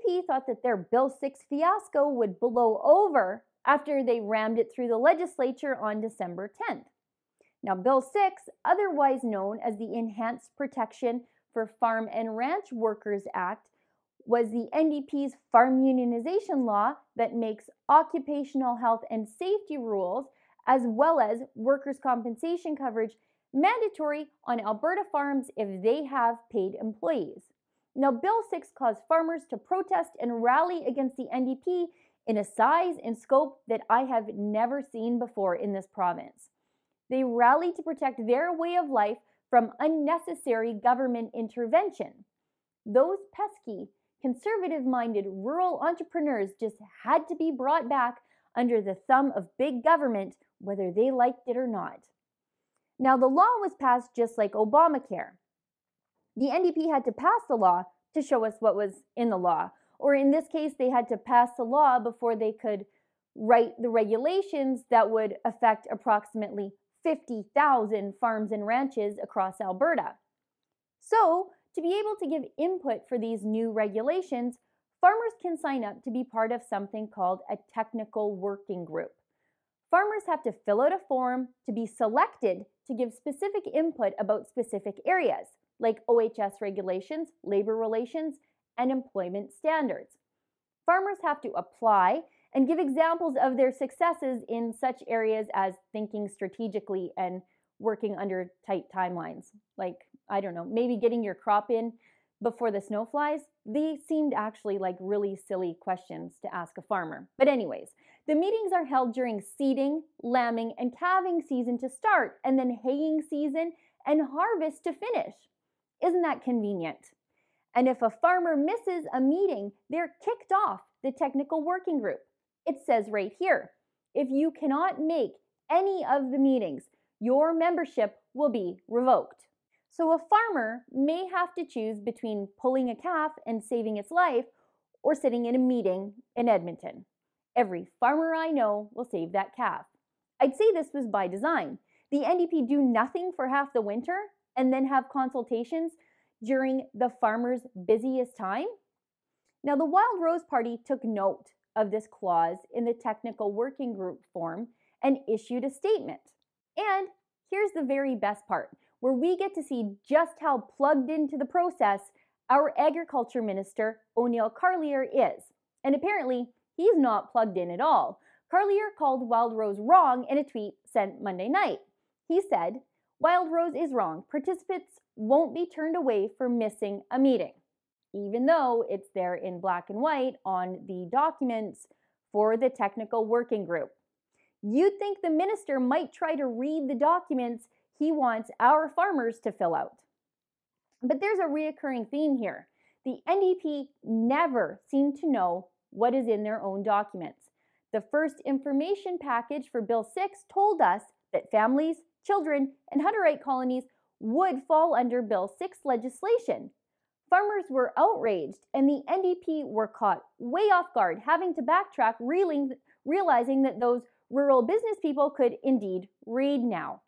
NDP thought that their Bill 6 fiasco would blow over after they rammed it through the legislature on December 10th. Now, Bill 6, otherwise known as the Enhanced Protection for Farm and Ranch Workers Act, was the NDP's farm unionization law that makes occupational health and safety rules, as well as workers' compensation coverage, mandatory on Alberta farms if they have paid employees. Now, Bill 6 caused farmers to protest and rally against the NDP in a size and scope that I have never seen before in this province. They rallied to protect their way of life from unnecessary government intervention. Those pesky, conservative-minded rural entrepreneurs just had to be brought back under the thumb of big government, whether they liked it or not. Now, the law was passed just like Obamacare. The NDP had to pass the law to show us what was in the law, or in this case, they had to pass the law before they could write the regulations that would affect approximately 50,000 farms and ranches across Alberta. So, to be able to give input for these new regulations, farmers can sign up to be part of something called a technical working group. Farmers have to fill out a form to be selected to give specific input about specific areas, like OHS regulations, labor relations, and employment standards. Farmers have to apply and give examples of their successes in such areas as thinking strategically and working under tight timelines. Like, I don't know, maybe getting your crop in before the snow flies. These seemed actually like really silly questions to ask a farmer. But anyways, the meetings are held during seeding, lambing, and calving season to start, and then haying season and harvest to finish. Isn't that convenient? And if a farmer misses a meeting, they're kicked off the technical working group. It says right here, if you cannot make any of the meetings, your membership will be revoked. So a farmer may have to choose between pulling a calf and saving its life or sitting in a meeting in Edmonton. Every farmer I know will save that calf. I'd say this was by design. The NDP do nothing for half the winter and then have consultations during the farmers' busiest time. Now, the Wild Rose Party took note of this clause in the technical working group form and issued a statement. And here's the very best part, where we get to see just how plugged into the process our Agriculture Minister, O'Neill Carlier, is. And apparently, he's not plugged in at all. Carlier called Wild Rose wrong in a tweet sent Monday night. He said, "Wild Rose is wrong. Participants won't be turned away for missing a meeting," even though it's there in black and white on the documents for the technical working group. You'd think the minister might try to read the documents he wants our farmers to fill out. But there's a reoccurring theme here. The NDP never seem to know what is in their own documents. The first information package for Bill 6 told us that families, children, and Hutterite colonies would fall under Bill 6 legislation. Farmers were outraged, and the NDP were caught way off guard, having to backtrack, realizing that those rural business people could indeed read now.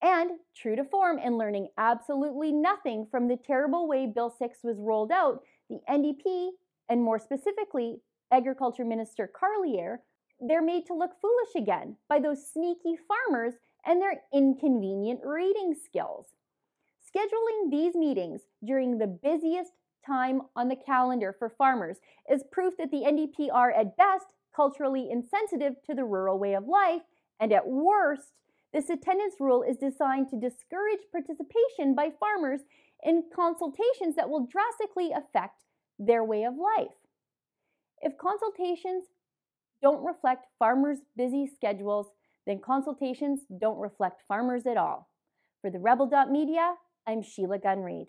And true to form and learning absolutely nothing from the terrible way Bill 6 was rolled out, the NDP, and more specifically, Agriculture Minister Carlier, they're made to look foolish again by those sneaky farmers and their inconvenient reading skills. Scheduling these meetings during the busiest time on the calendar for farmers is proof that the NDP are, at best, culturally insensitive to the rural way of life, and at worst, this attendance rule is designed to discourage participation by farmers in consultations that will drastically affect their way of life. If consultations don't reflect farmers' busy schedules, then consultations don't reflect farmers at all. For the Rebel.media, I'm Sheila Gunn Reid.